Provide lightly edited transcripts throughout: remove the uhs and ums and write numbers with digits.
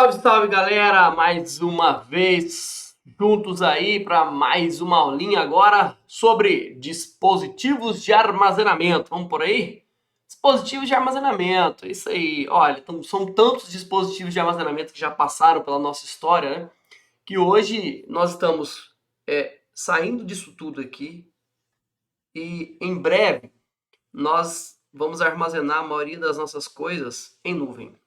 Salve, salve galera! Mais uma vez juntos aí para mais uma aulinha agora sobre dispositivos de armazenamento. Vamos por aí? Dispositivos de armazenamento, isso aí. Olha, são tantos dispositivos de armazenamento que já passaram pela nossa história, né? Que hoje nós estamos saindo disso tudo aqui e em breve nós vamos armazenar a maioria das nossas coisas em nuvem.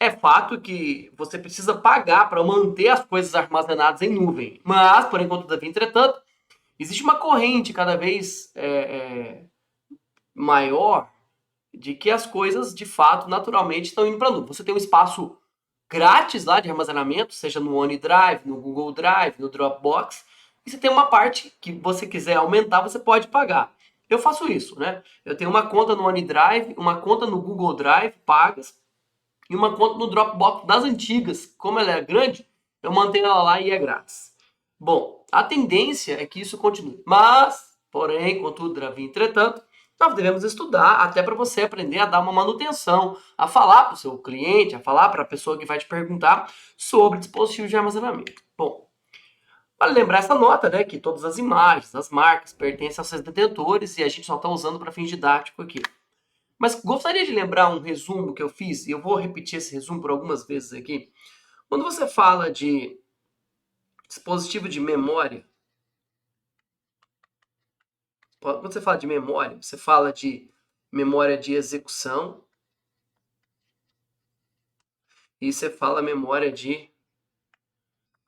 É fato que você precisa pagar para manter as coisas armazenadas em nuvem. Mas, por enquanto, todavia, entretanto, existe uma corrente cada vez maior de que as coisas, de fato, naturalmente estão indo para a nuvem. Você tem um espaço grátis lá de armazenamento, seja no OneDrive, no Google Drive, no Dropbox, e você tem uma parte que você quiser aumentar, você pode pagar. Eu faço isso, né? Eu tenho uma conta no OneDrive, uma conta no Google Drive, pagas, e uma conta no Dropbox das antigas. Como ela é grande, eu mantenho ela lá e é grátis. Bom, a tendência é que isso continue. Mas, porém, contudo, entretanto, nós devemos estudar até para você aprender a dar uma manutenção, a falar para o seu cliente, a falar para a pessoa que vai te perguntar sobre dispositivos de armazenamento. Bom, vale lembrar essa nota, né, que todas as imagens, as marcas pertencem aos seus detentores e a gente só está usando para fins didáticos aqui. Mas gostaria de lembrar um resumo que eu fiz, e eu vou repetir esse resumo por algumas vezes aqui. Quando você fala de dispositivo de memória, quando você fala de memória, você fala de memória de execução e você fala memória de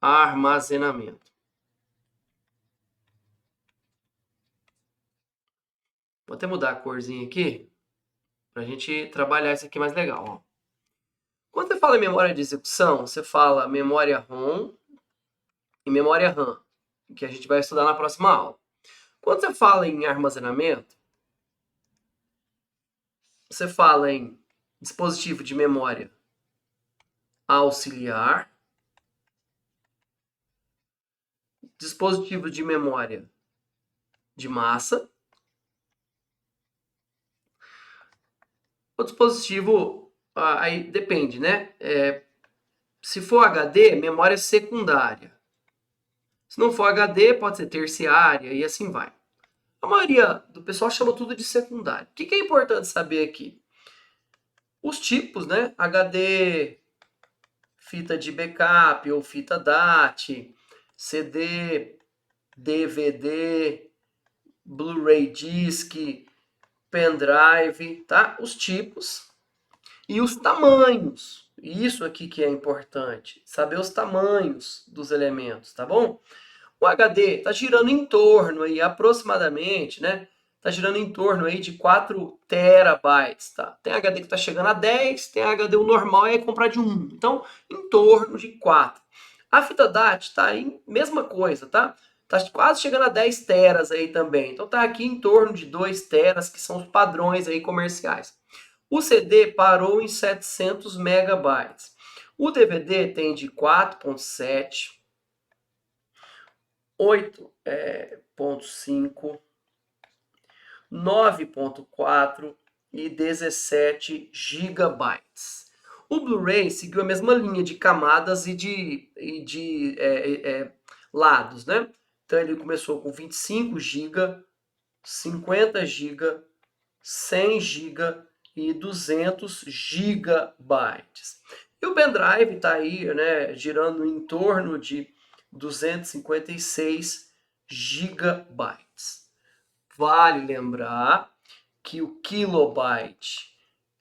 armazenamento. Vou até mudar a corzinha aqui para a gente trabalhar isso aqui mais legal. Ó. Quando você fala em memória de execução, você fala memória ROM e memória RAM, que a gente vai estudar na próxima aula. Quando você fala em armazenamento, você fala em dispositivo de memória auxiliar, dispositivo de memória de massa, o dispositivo, aí depende, né? Se for HD, memória secundária. Se não for HD, pode ser terciária e assim vai. A maioria do pessoal chama tudo de secundário. O que é importante saber aqui? Os tipos, né? HD, fita de backup ou fita DAT, CD, DVD, Blu-ray disc, pendrive, tá? Os tipos e os tamanhos. Isso aqui que é importante, saber os tamanhos dos elementos, tá bom? O HD está girando em torno aí, aproximadamente, né? Está girando em torno aí de 4 terabytes, tá? Tem HD que está chegando a 10, tem HD o normal é comprar de 1. Então, em torno de 4. A fita DAT está aí, mesma coisa, tá? Está quase chegando a 10 teras aí também. Então, está aqui em torno de 2 teras, que são os padrões aí comerciais. O CD parou em 700 megabytes. O DVD tem de 4.7, 8.5, 9.4 e 17 gigabytes. O Blu-ray seguiu a mesma linha de camadas e de lados, né? Então ele começou com 25 GB, 50 GB, 100 GB e 200 gigabytes. E o pendrive está aí, né, girando em torno de 256 gigabytes. Vale lembrar que o kilobyte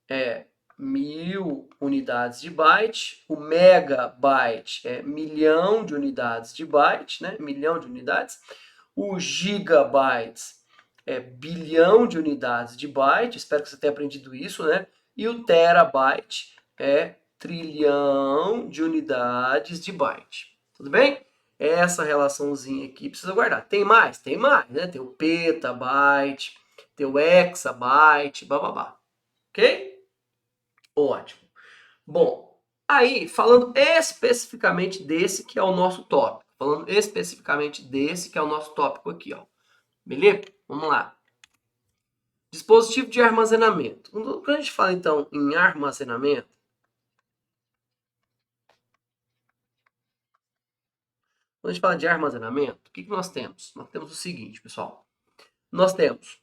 é 1000 unidades de byte, o megabyte é milhão de unidades de byte, né? Milhão de unidades. O gigabyte é bilhão de unidades de byte, espero que você tenha aprendido isso, né? E o terabyte é trilhão de unidades de byte. Tudo bem? Essa relaçãozinha aqui precisa guardar. Tem mais? Tem mais, né? Tem o petabyte, tem o hexabyte, bababá. Ok? Ótimo. Bom, aí, falando especificamente desse que é o nosso tópico. Falando especificamente desse que é o nosso tópico aqui, ó. Beleza? Vamos lá. Dispositivo de armazenamento. Quando a gente fala, então, em armazenamento, quando a gente fala de armazenamento, o que nós temos? Nós temos o seguinte, pessoal. Nós temos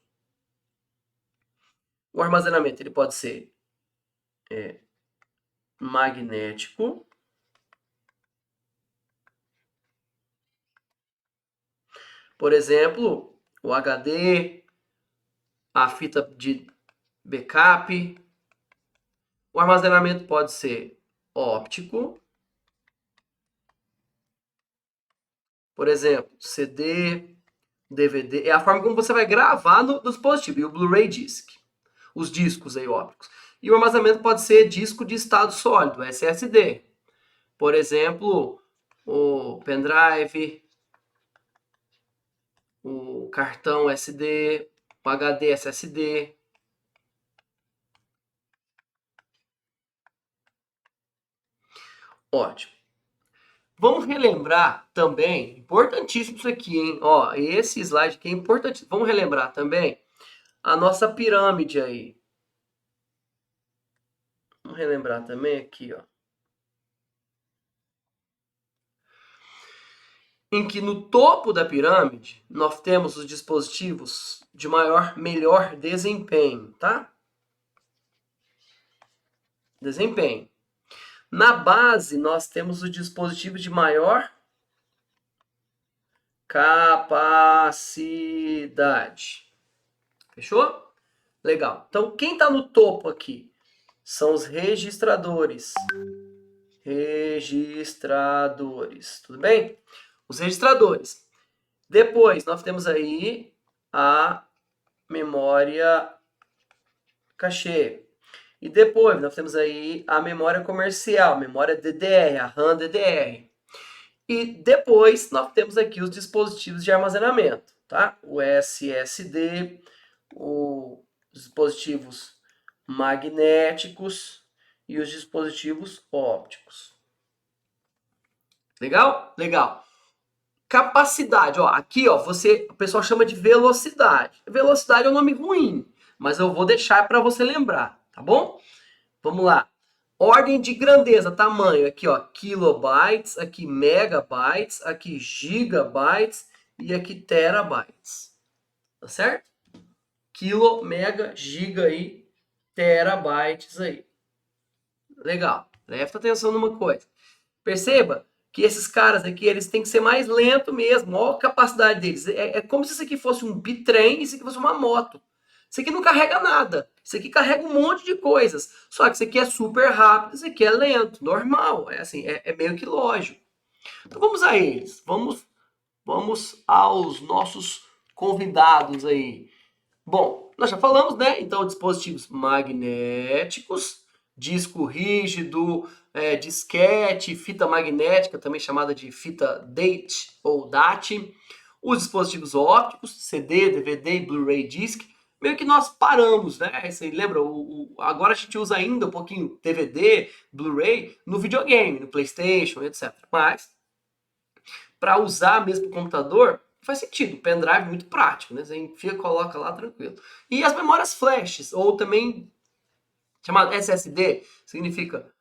o armazenamento, ele pode ser magnético, por exemplo, o HD, a fita de backup. O armazenamento pode ser óptico, por exemplo, CD, DVD, é a forma como você vai gravar no dispositivo, e o Blu-ray Disc, os discos aí ópticos. E o armazenamento pode ser disco de estado sólido, SSD. Por exemplo, o pendrive, o cartão SD, o HD SSD. Ótimo. Vamos relembrar também, importantíssimo isso aqui, hein? Ó, esse slide aqui é importantíssimo. Vamos relembrar também a nossa pirâmide aí. Vamos relembrar também aqui, ó. Em que no topo da pirâmide nós temos os dispositivos de melhor desempenho, tá? Desempenho. Na base nós temos os dispositivos de maior capacidade. Fechou? Legal. Então quem está no topo aqui são os registradores. Registradores, tudo bem? Os registradores. Depois, nós temos aí a memória cachê. E depois, nós temos aí a memória comercial, memória DDR, a RAM DDR. E depois, nós temos aqui os dispositivos de armazenamento, tá? O SSD, os dispositivos magnéticos e os dispositivos ópticos. Legal? Legal. Capacidade, ó, aqui, ó, o pessoal chama de velocidade. Velocidade é um nome ruim, mas eu vou deixar para você lembrar, tá bom? Vamos lá. Ordem de grandeza, tamanho, aqui, ó, kilobytes, aqui megabytes, aqui gigabytes e aqui terabytes. Tá certo? Kilo, mega, giga e terabytes aí. Legal. Presta atenção numa coisa. Perceba que esses caras aqui, eles têm que ser mais lento mesmo. Olha a capacidade deles. É como se isso aqui fosse um bitrem e isso aqui fosse uma moto. Isso aqui não carrega nada. Isso aqui carrega um monte de coisas. Só que isso aqui é super rápido, isso aqui é lento, normal. É assim, é meio que lógico. Então vamos a eles. Vamos aos nossos convidados aí. Bom, nós já falamos, né? Então, dispositivos magnéticos, disco rígido, disquete, fita magnética, também chamada de fita DAT ou DAT, os dispositivos ópticos, CD, DVD e Blu-ray Disc, meio que nós paramos, né? Você lembra? Agora a gente usa ainda um pouquinho DVD, Blu-ray no videogame, no PlayStation, etc. Mas, para usar mesmo o computador, faz sentido. O pendrive é muito prático, né? Você enfia, coloca lá tranquilo. E as memórias flashes, ou também chamado SSD, significa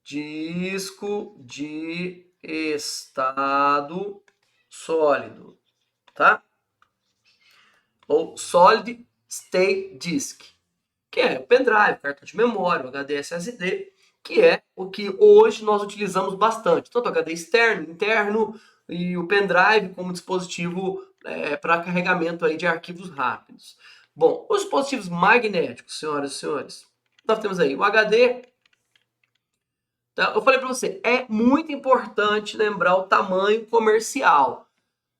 disco de estado sólido, tá? Ou Solid State Disk, que é o pendrive, cartão de memória, o HD SSD, que é o que hoje nós utilizamos bastante, tanto o HD externo, interno e o pendrive como dispositivo para carregamento aí de arquivos rápidos. Bom, os dispositivos magnéticos, senhoras e senhores, nós temos aí o HD. Tá? Eu falei para você, é muito importante lembrar o tamanho comercial.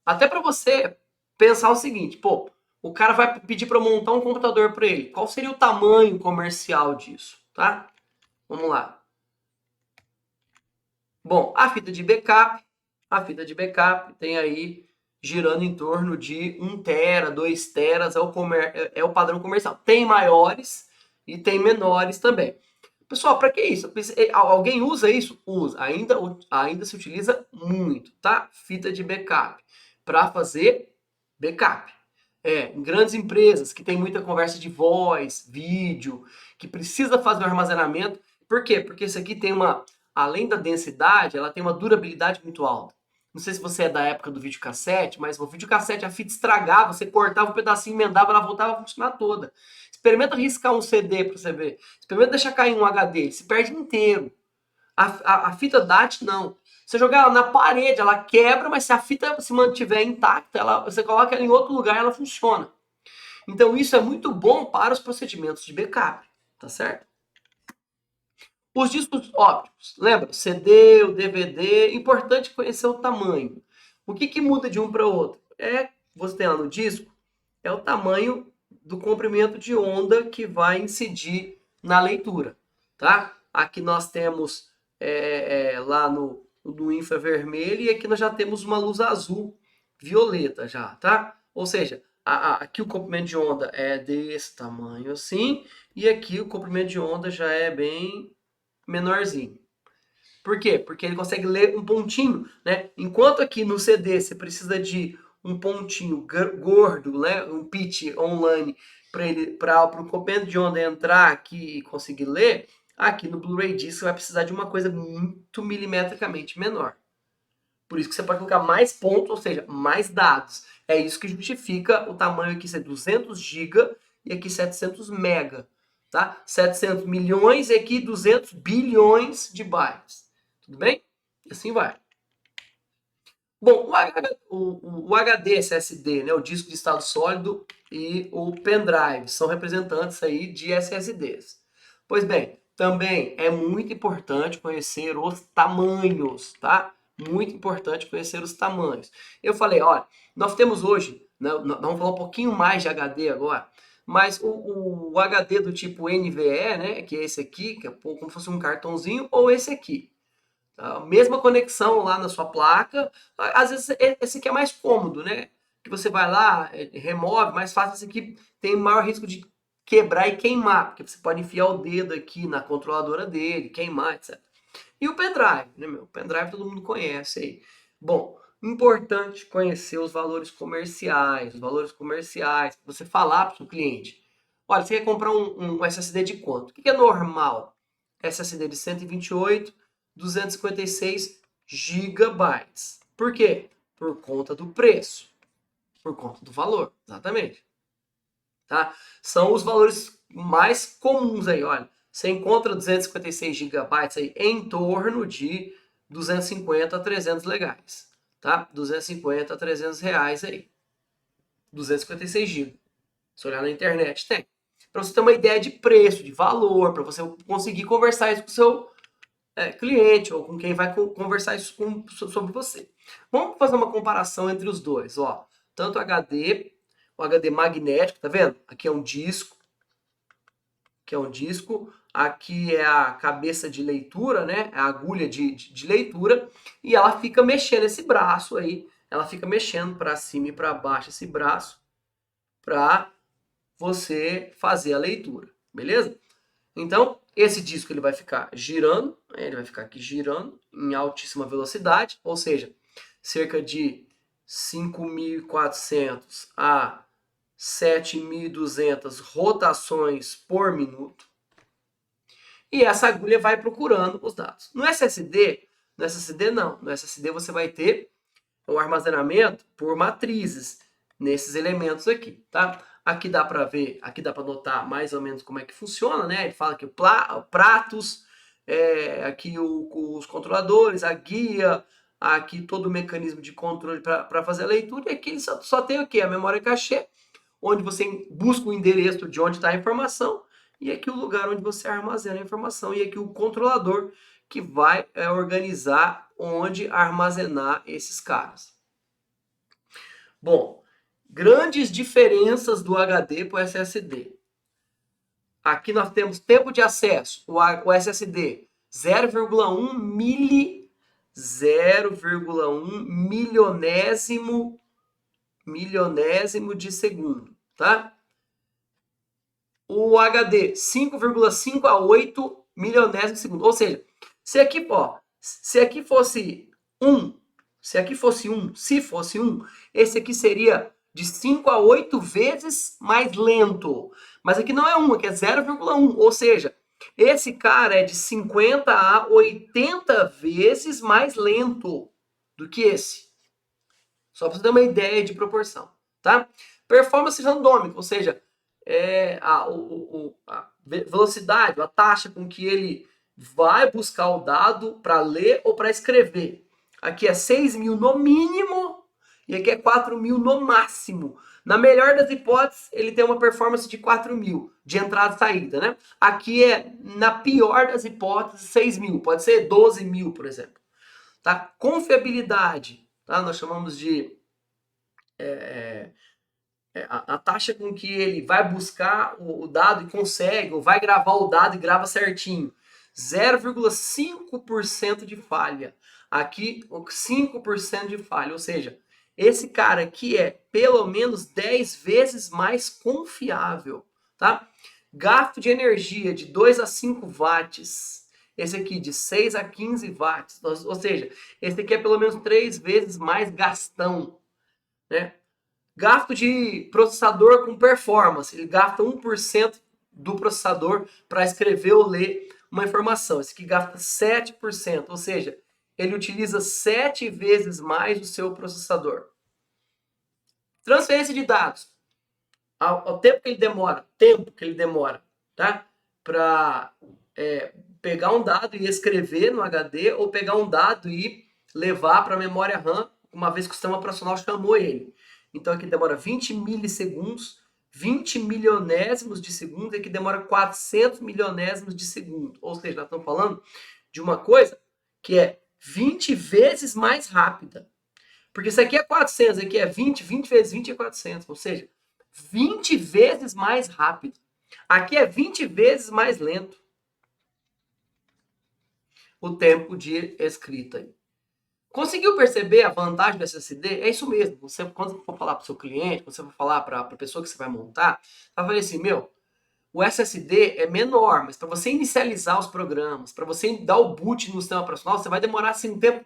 Até para você pensar o seguinte, pô, o cara vai pedir para montar um computador para ele. Qual seria o tamanho comercial disso, tá? Vamos lá. Bom, a fita de backup tem aí girando em torno de 1 tera, 2 teras, é o padrão comercial. Tem maiores e tem menores também. Pessoal, para que isso? Alguém usa isso? Usa. Ainda se utiliza muito, tá? Fita de backup para fazer backup. em grandes empresas que tem muita conversa de voz, vídeo, que precisa fazer o armazenamento. Por quê? Porque isso aqui tem além da densidade, ela tem uma durabilidade muito alta. Não sei se você é da época do videocassete, mas o videocassete, a fita estragava, você cortava um pedacinho, emendava, ela voltava a funcionar toda. Experimenta riscar um CD para você ver. Experimenta deixar cair um HD, ele se perde inteiro. A fita DAT, não. Você jogar ela na parede, ela quebra, mas se a fita se mantiver intacta, você coloca ela em outro lugar, ela funciona. Então isso é muito bom para os procedimentos de backup, tá certo? Os discos ópticos, lembra? CD, o DVD, importante conhecer o tamanho. O que muda de um para o outro? Você tem lá no disco, é o tamanho do comprimento de onda que vai incidir na leitura, tá? Aqui nós temos lá no infravermelho e aqui nós já temos uma luz azul violeta já, tá? Ou seja, aqui o comprimento de onda é desse tamanho assim e aqui o comprimento de onda já é bem menorzinho. Por quê? Porque ele consegue ler um pontinho, né? Enquanto aqui no CD você precisa de um pontinho gordo, né? Um pitch online para o comprimento de onda entrar aqui e conseguir ler, aqui no Blu-ray Disc você vai precisar de uma coisa muito milimetricamente menor. Por isso que você pode colocar mais pontos, ou seja, mais dados. É isso que justifica o tamanho aqui ser 200 GB e aqui 700 MB. Tá? 700 milhões e aqui 200 bilhões de bytes. Tudo bem? E assim vai. Bom, o HD SSD, né, o disco de estado sólido e o pendrive são representantes aí de SSDs. Pois bem, também é muito importante conhecer os tamanhos, tá? Muito importante conhecer os tamanhos. Eu falei, olha, nós temos hoje, né, vamos falar um pouquinho mais de HD agora, mas o HD do tipo NVE, né, que é esse aqui, que é como se fosse um cartãozinho, ou esse aqui. A mesma conexão lá na sua placa. Às vezes esse aqui é mais cômodo, né? Que você vai lá, remove, mais fácil. Esse aqui tem maior risco de quebrar e queimar, porque você pode enfiar o dedo aqui na controladora dele, queimar, etc. E o pendrive, né, meu? O pendrive todo mundo conhece aí. Bom, importante conhecer os valores comerciais. Os valores comerciais, você falar para o seu cliente. Olha, você quer comprar um SSD de quanto? O que é normal? SSD de 128, 256 gigabytes. Por quê? Por conta do preço. Por conta do valor, exatamente. Tá? São os valores mais comuns aí, olha. Você encontra 256 gigabytes aí em torno de 250 a 300 legais, tá? 250 a 300 reais aí. 256 GB. Se olhar na internet, tem. Para você ter uma ideia de preço, de valor, para você conseguir conversar isso com o seu cliente ou com quem vai conversar isso sobre você. Vamos fazer uma comparação entre os dois, ó. Tanto o HD magnético, tá vendo? Aqui é um disco, aqui é a cabeça de leitura, né? A agulha de leitura, e ela fica mexendo esse braço aí, ela fica mexendo para cima e para baixo esse braço para você fazer a leitura, beleza? Então, esse disco ele vai ficar girando, ele vai ficar aqui girando em altíssima velocidade, ou seja, cerca de 5.400 a 7.200 rotações por minuto. E essa agulha vai procurando os dados. No SSD não. No SSD você vai ter o armazenamento por matrizes nesses elementos aqui, tá? Aqui dá para ver, aqui dá para notar mais ou menos como é que funciona, né? Ele fala que o pratos, aqui os controladores, a guia, aqui todo o mecanismo de controle para fazer a leitura, e aqui ele só tem o quê? A memória cache, onde você busca o endereço de onde está a informação, e aqui o lugar onde você armazena a informação, e aqui o controlador que vai organizar onde armazenar esses caras. Bom, grandes diferenças do HD para o SSD. Aqui nós temos tempo de acesso, o SSD 0,1 milionésimo de segundo, tá? O HD 5,5 a 8 milionésimo de segundo. Ou seja, se aqui fosse 1, se fosse 1, esse aqui seria de 5 a 8 vezes mais lento. Mas aqui não é 1, aqui é 0,1. Ou seja, esse cara é de 50 a 80 vezes mais lento do que esse. Só para você ter uma ideia de proporção, tá? Performance randômica, ou seja, a velocidade, a taxa com que ele vai buscar o dado para ler ou para escrever. Aqui é 6.000 no mínimo e aqui é 4.000 no máximo. Na melhor das hipóteses, ele tem uma performance de 4.000 de entrada e saída, né? Aqui é, na pior das hipóteses, 6.000. Pode ser 12.000, por exemplo. Tá? Confiabilidade, tá? Nós chamamos de a taxa com que ele vai buscar o dado e consegue, ou vai gravar o dado e grava certinho. 0,5% de falha. Aqui, 5% de falha. Ou seja, esse cara aqui é pelo menos 10 vezes mais confiável. Tá? Gasto de energia de 2 a 5 watts. Esse aqui de 6 a 15 watts. Ou seja, esse aqui é pelo menos 3 vezes mais gastão. Né? Gasto de processador com performance. Ele gasta 1% do processador para escrever ou ler uma informação. Esse aqui gasta 7%, ou seja, ele utiliza 7 vezes mais o seu processador. Transferência de dados. Ao tempo que ele demora, tá? Para pegar um dado e escrever no HD ou pegar um dado e levar para a memória RAM, uma vez que o sistema operacional chamou ele. Então aqui demora 20 milissegundos, 20 milionésimos de segundo, e aqui demora 400 milionésimos de segundo. Ou seja, nós estamos falando de uma coisa que é 20 vezes mais rápida. Porque isso aqui é 400, aqui é 20, 20 vezes 20 é 400. Ou seja, 20 vezes mais rápido. Aqui é 20 vezes mais lento o tempo de escrita. Conseguiu perceber a vantagem do SSD? É isso mesmo. Você, quando você for falar para o seu cliente, quando você for falar para a pessoa que você vai montar, vai falar assim, o SSD é menor, mas para você inicializar os programas, para você dar o boot no sistema operacional, você vai demorar assim, um tempo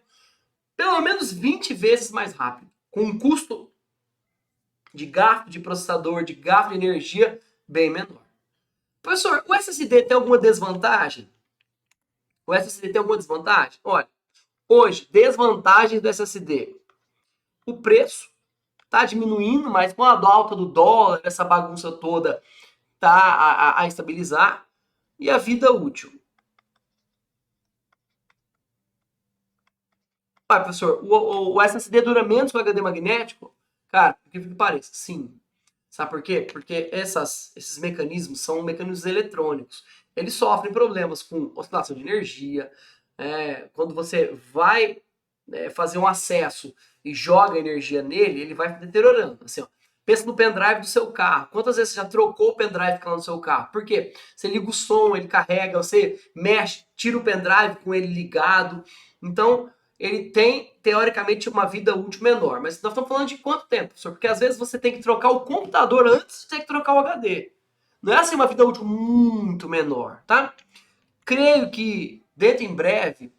pelo menos 20 vezes mais rápido, com um custo de gasto de processador, de gasto de energia bem menor. Professor, o SSD tem alguma desvantagem? O SSD tem alguma desvantagem? Olha, hoje, desvantagens do SSD. O preço está diminuindo, mas com a alta do dólar, essa bagunça toda tá a estabilizar. E a vida útil. Ah, professor, o SSD dura menos que o HD magnético? Cara, por que pareça? Sim. Sabe por quê? Porque esses mecanismos são mecanismos eletrônicos. Eles sofrem problemas com oscilação de energia. Quando você vai fazer um acesso e joga energia nele, ele vai deteriorando. Assim, ó. Pensa no pendrive do seu carro. Quantas vezes você já trocou o pendrive que está no seu carro? Por quê? Você liga o som, ele carrega, você mexe, tira o pendrive com ele ligado. Então, ele tem, teoricamente, uma vida útil menor. Mas nós estamos falando de quanto tempo, professor? Porque às vezes você tem que trocar o computador antes de ter que trocar o HD. Não é assim uma vida útil muito menor, tá? Creio que, dentro em breve,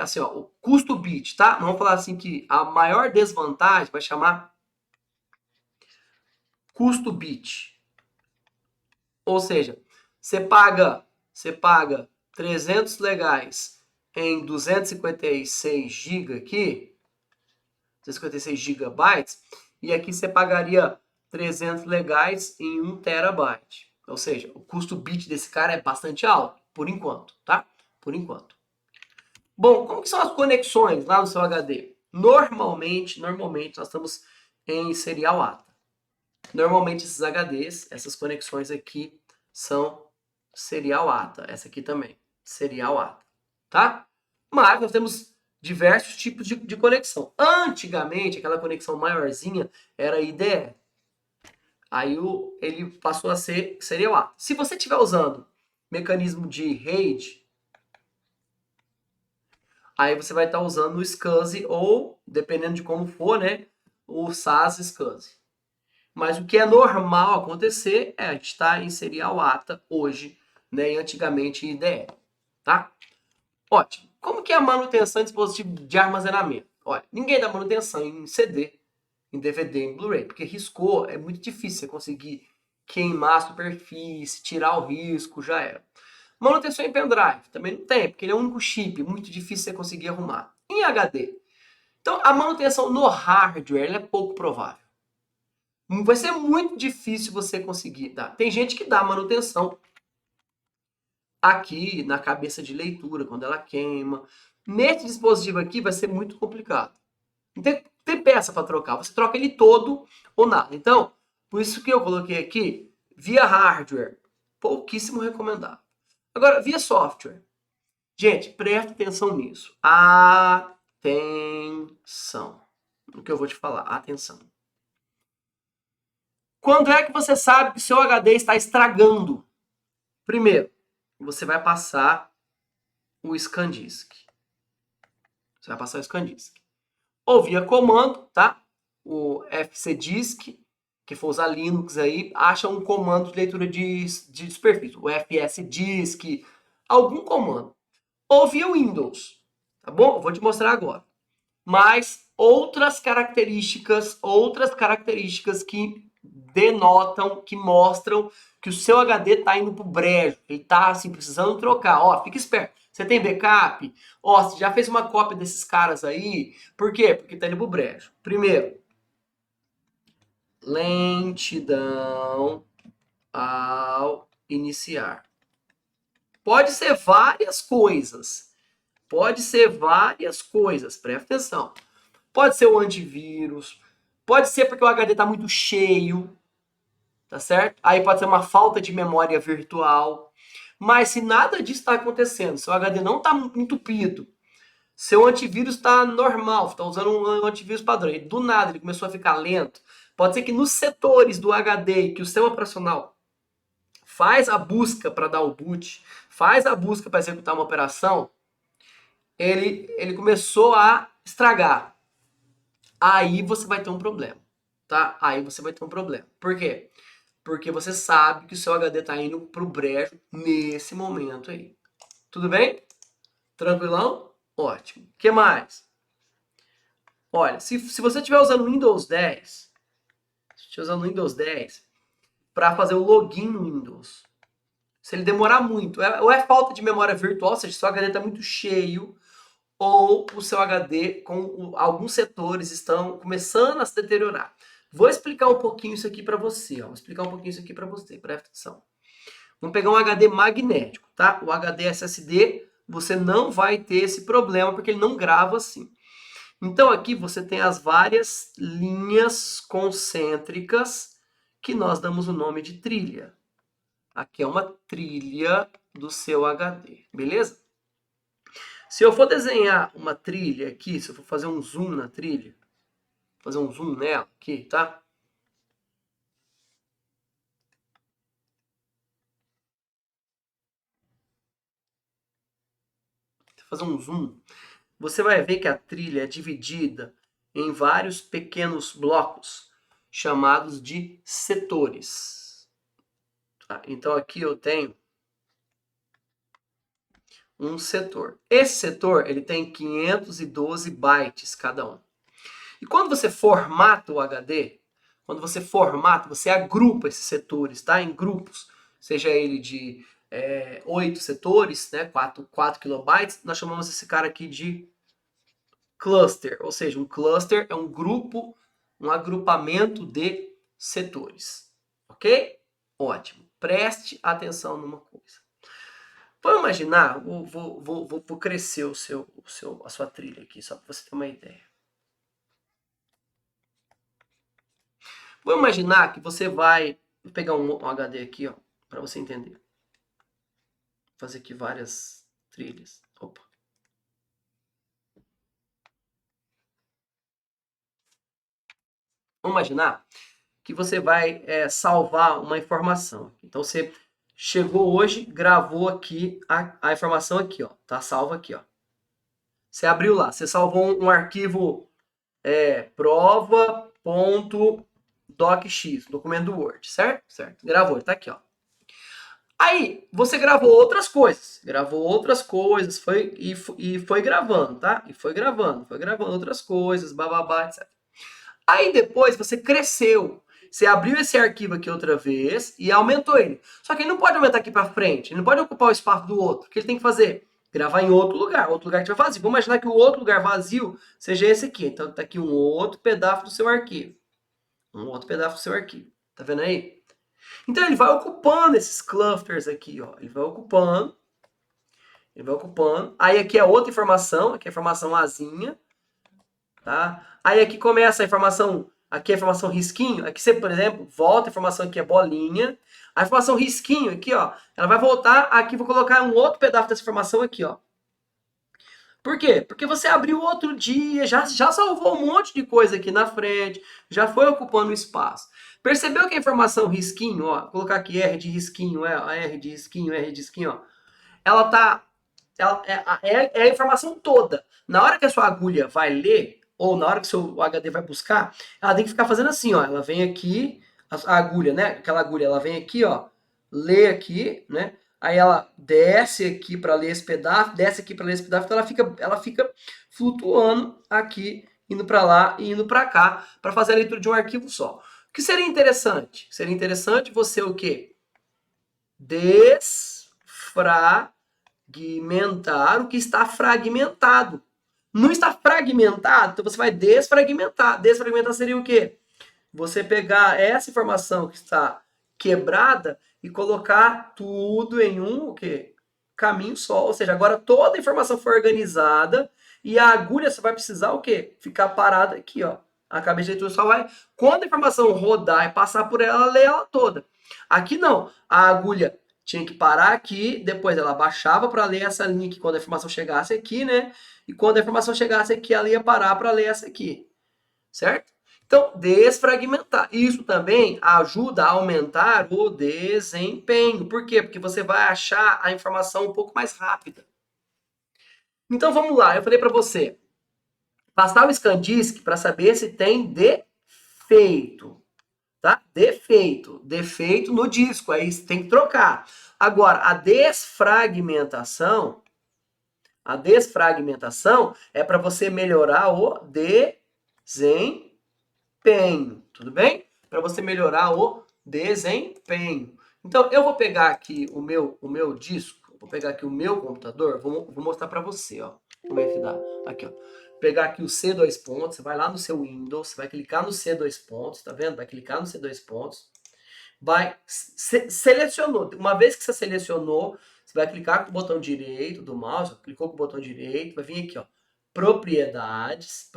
assim, ó, o custo bit, tá? Vamos falar assim que a maior desvantagem vai chamar custo bit. Ou seja, você paga 300 legais em 256 GB aqui, 256 gigabytes, e aqui você pagaria 300 legais em 1 terabyte. Ou seja, o custo bit desse cara é bastante alto, por enquanto, tá? Por enquanto. Bom, como que são as conexões lá no seu HD? Normalmente nós estamos em serial ATA. Normalmente esses HDs, essas conexões aqui são serial ATA. Essa aqui também, serial ATA, tá? Mas nós temos diversos tipos de conexão. Antigamente, aquela conexão maiorzinha era IDE. Aí ele passou a ser serial ATA. Se você estiver usando mecanismo de RAID, aí você vai estar usando o SCSI ou, dependendo de como for, né, o SAS SCSI. Mas o que é normal acontecer é a gente estar em serial ATA hoje, né, e antigamente em IDE, tá? Ótimo. Como que é a manutenção de dispositivo de armazenamento? Olha, ninguém dá manutenção em CD, em DVD, em Blu-ray, porque riscou, é muito difícil você conseguir queimar a superfície, tirar o risco, já era. Manutenção em pendrive, também não tem, porque ele é o único chip, muito difícil você conseguir arrumar. Em HD, então a manutenção no hardware ela é pouco provável. Vai ser muito difícil você conseguir dar. Tem gente que dá manutenção aqui na cabeça de leitura, quando ela queima. Nesse dispositivo aqui vai ser muito complicado. Tem peça para trocar, você troca ele todo ou nada. Então, por isso que eu coloquei aqui, via hardware, pouquíssimo recomendado. Agora, via software. Gente, presta atenção nisso. Atenção. No que eu vou te falar, atenção. Quando é que você sabe que o seu HD está estragando? Primeiro, você vai passar o ScanDisk. Você vai passar o ScanDisk. Ou via comando, tá? O FCDisk, que for usar Linux aí, acha um comando de leitura de superfície. O FSDisk, algum comando. Ou via Windows, tá bom? Eu vou te mostrar agora. Mas outras características que denotam, que mostram que o seu HD está indo pro brejo, ele está assim, precisando trocar. Ó, fica esperto. Você tem backup? Ó, você já fez uma cópia desses caras aí? Por quê? Porque está indo pro brejo. Primeiro, lentidão ao iniciar. Pode ser várias coisas. Presta atenção. Pode ser o antivírus, pode ser porque o HD está muito cheio, tá certo? Aí pode ser uma falta de memória virtual. Mas se nada disso está acontecendo, seu HD não está entupido, seu antivírus está normal, está usando um antivírus padrão, e do nada ele começou a ficar lento, pode ser que nos setores do HD que o sistema operacional faz a busca para dar o boot, faz a busca para executar uma operação, ele começou a estragar. Aí você vai ter um problema, tá? Aí você vai ter um problema. Por quê? Porque você sabe que o seu HD está indo pro brejo nesse momento aí. Tudo bem? Tranquilão? Ótimo. O que mais? Olha, se você estiver usando o Windows 10, para fazer o login no Windows, se ele demorar muito, ou é falta de memória virtual, ou seja, seu HD está muito cheio, ou o seu HD, com alguns setores, estão começando a se deteriorar. Vou explicar um pouquinho isso aqui para você. Presta atenção. Vamos pegar um HD magnético, tá? O HD SSD, você não vai ter esse problema, porque ele não grava assim. Então aqui você tem as várias linhas concêntricas que nós damos o nome de trilha. Aqui é uma trilha do seu HD, beleza? Se eu for desenhar uma trilha aqui, se eu for fazer um zoom na trilha, fazer um zoom nela aqui, tá? Fazer um zoom, você vai ver que a trilha é dividida em vários pequenos blocos chamados de setores. Tá? Então aqui eu tenho um setor. Esse setor ele tem 512 bytes cada um. E quando você formata o HD, você agrupa esses setores, tá? Em grupos, seja ele de 8 setores, né? 4 kilobytes, nós chamamos esse cara aqui de cluster, ou seja, um cluster é um grupo, um agrupamento de setores, ok? Ótimo. Preste atenção numa coisa. Vamos imaginar, vou crescer a sua trilha aqui, só para você ter uma ideia. Vamos imaginar que você vai... Vou pegar um HD aqui, ó, para você entender. Vou fazer aqui várias trilhas. Opa. Vamos imaginar que você vai salvar uma informação. Então você chegou hoje, gravou aqui a informação aqui, ó. Tá salva aqui, ó. Você abriu lá, você salvou um arquivo prova.docx, documento do Word, certo? Certo. Gravou, tá aqui, ó. Aí, você gravou outras coisas, foi gravando, tá? E foi gravando outras coisas, bababá, etc. Aí depois você cresceu. Você abriu esse arquivo aqui outra vez e aumentou ele. Só que ele não pode aumentar aqui para frente. Ele não pode ocupar o espaço do outro. O que ele tem que fazer? Gravar em outro lugar que tiver vazio. Vamos imaginar que o outro lugar vazio seja esse aqui. Então tá aqui um outro pedaço do seu arquivo. Um outro pedaço do seu arquivo. Tá vendo aí? Então ele vai ocupando esses clusters aqui, ó. Ele vai ocupando. Ele vai ocupando. Aí aqui é outra informação. Aqui é a informação Azinha. Tá? Aí aqui começa a informação, aqui é a informação risquinho, aqui você, por exemplo, volta a informação aqui é bolinha, a informação risquinho aqui, ó, ela vai voltar aqui, vou colocar um outro pedaço dessa informação aqui, ó. Por quê? Porque você abriu outro dia, já salvou um monte de coisa aqui na frente, já foi ocupando o espaço. Percebeu que a informação risquinho, ó, vou colocar aqui R de risquinho, R de risquinho, R de risquinho, ó, ela tá, é a informação toda. Na hora que a sua agulha vai ler, ou na hora que o seu HD vai buscar, ela tem que ficar fazendo assim, ó. Ela vem aqui, a agulha, né? Aquela agulha, ela vem aqui, ó, lê aqui, né? Aí ela desce aqui para ler esse pedaço, desce aqui para ler esse pedaço, então ela fica flutuando aqui, indo para lá e indo para cá, para fazer a leitura de um arquivo só. O que seria interessante? Seria interessante você o quê? Desfragmentar o que está fragmentado. Não está fragmentado, então você vai desfragmentar. Desfragmentar seria o quê? Você pegar essa informação que está quebrada e colocar tudo em um o quê? Caminho só. Ou seja, agora toda a informação foi organizada e a agulha só vai precisar o quê? Ficar parada aqui, ó. A cabeça de leitura só vai. Quando a informação rodar e passar por ela, ela lê ela toda. Aqui não. A agulha tinha que parar aqui, depois ela baixava para ler essa linha aqui quando a informação chegasse aqui, né? E quando a informação chegasse aqui, ela ia parar para ler essa aqui. Certo? Então, desfragmentar. Isso também ajuda a aumentar o desempenho. Por quê? Porque você vai achar a informação um pouco mais rápida. Então, vamos lá. Eu falei para você. Passar o ScanDisk para saber se tem defeito. Tá? Defeito. Defeito no disco. Aí você tem que trocar. Agora, a desfragmentação é para você melhorar o desempenho. Tudo bem? Para você melhorar o desempenho. Então, eu vou pegar aqui o meu disco, vou pegar aqui o meu computador, vou mostrar para você, ó. Como é que dá? Aqui, ó. Pegar aqui o C dois pontos, você vai lá no seu Windows, você vai clicar no C dois pontos, tá vendo? Vai clicar no C dois pontos, vai, selecionou. Uma vez que você selecionou, você vai clicar com o botão direito do mouse, clicou com o botão direito, vai vir aqui, ó, propriedades.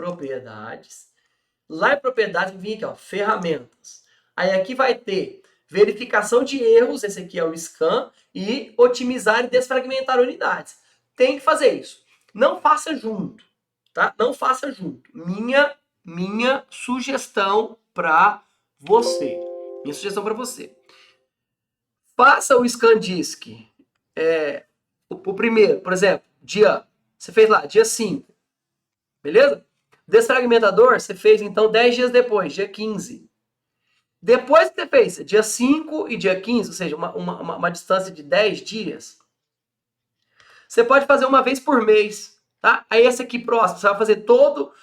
Lá em propriedades, vai vir aqui, ó, ferramentas. Aí aqui vai ter verificação de erros, esse aqui é o scan, e otimizar e desfragmentar unidades. Tem que fazer isso. Não faça junto, tá? Não faça junto. Minha sugestão para você. Minha sugestão para você. Faça o ScanDisk. O primeiro, por exemplo, você fez lá, dia 5. Beleza? Desfragmentador, você fez então 10 dias depois, dia 15. Depois que você fez dia 5 e dia 15, ou seja, uma distância de 10 dias, você pode fazer uma vez por mês, tá? Aí esse aqui próximo, você vai fazer todo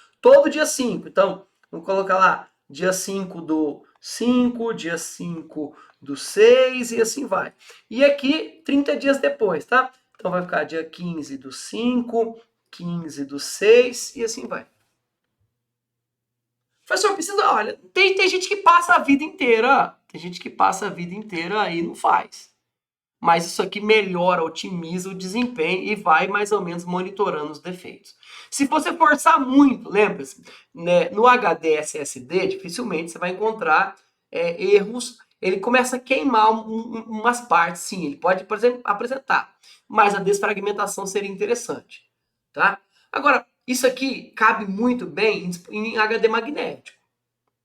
dia 5. Então, vamos colocar lá, dia 5 do 5, dia 5 do 6 e assim vai. E aqui, 30 dias depois, tá? Então vai ficar dia 15 do 5, 15 do 6 e assim vai. Professor, precisa, olha, tem gente que passa a vida inteira, e não faz. Mas isso aqui melhora, otimiza o desempenho e vai mais ou menos monitorando os defeitos. Se você forçar muito, lembre-se, né, no HD SSD, dificilmente você vai encontrar erros. Ele começa a queimar umas partes, sim, ele pode, por exemplo, apresentar, mas a desfragmentação seria interessante, tá? Agora, isso aqui cabe muito bem em HD magnético,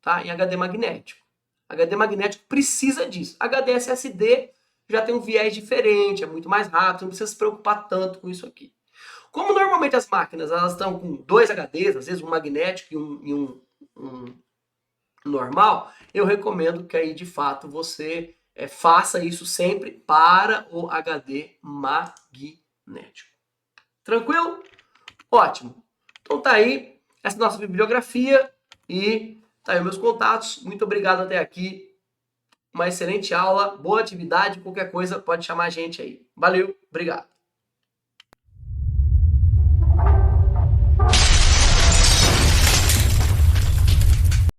tá? Em HD magnético. HD magnético precisa disso. HD SSD já tem um viés diferente, é muito mais rápido, não precisa se preocupar tanto com isso aqui. Como normalmente as máquinas elas estão com 2 HDs, às vezes um magnético e um normal, eu recomendo que aí de fato você faça isso sempre para o HD magnético. Tranquilo? Ótimo. Então tá aí essa nossa bibliografia e Tá aí meus contatos. Muito obrigado até aqui. Uma excelente aula, boa atividade. Qualquer coisa pode chamar a gente aí. Valeu, obrigado.